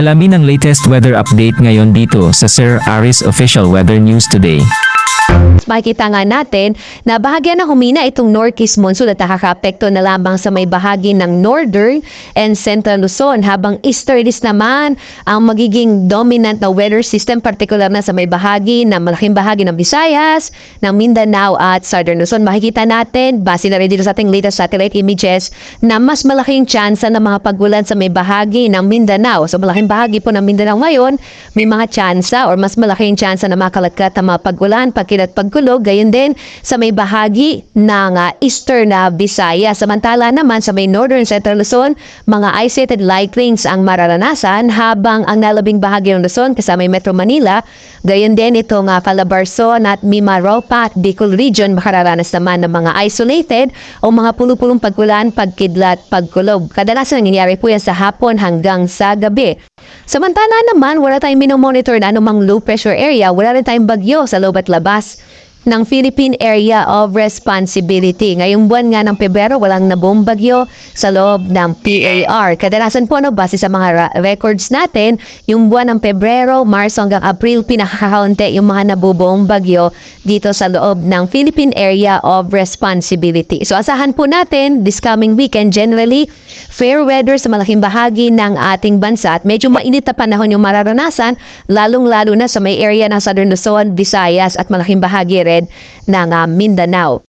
Alamin ang latest weather update ngayon dito sa Sir Aris Official Weather News Today. Makikita nga natin na bahagya na humina itong northeast monsoon at nakaka-apekto na lamang sa may bahagi ng northern and central Luzon, habang easterlies naman ang magiging dominant na weather system, particular na sa may bahagi na malaking bahagi ng Visayas, ng Mindanao at southern Luzon. Makikita natin, base na rin dito sa ating latest satellite images, na mas malaking tsansa ng mga pagulan sa may bahagi ng Mindanao. So malaking bahagi po ng Mindanao ngayon, may mga tsansa or mas malaking tsansa na makalatkat ang mga pagulan, pagkilat, pagkulog. Gayon din sa may bahagi ng eastern na Visayas. Samantala naman sa may northern central Luzon, mga isolated light rains ang mararanasan, habang ang nalabing bahagi ng Luzon kasama yung Metro Manila, gayon din itong Calabarzon at Mimaropa at Bicol region, makararanas naman ng mga isolated o mga pulupulong pagkulan, pagkidlat, pagkulog. Kadalasan nangyayari po yan sa hapon hanggang sa gabi. Samantala naman, wala tayong minomonitor na anumang low pressure area, wala rin tayong bagyo sa loob at labas ng Philippine Area of Responsibility. Ngayong buwan nga ng Pebrero, walang nabuong bagyo sa loob ng PAR. Kadalasan po, base sa mga records natin, yung buwan ng Pebrero, Marso hanggang April, pinakakaunti yung mga nabubuong bagyo dito sa loob ng Philippine Area of Responsibility. So asahan po natin this coming weekend, generally, fair weather sa malaking bahagi ng ating bansa at medyo mainit na panahon yung mararanasan, lalong-lalo na sa may area ng Southern Luzon, Visayas at malaking bahagi rin ng Mindanao.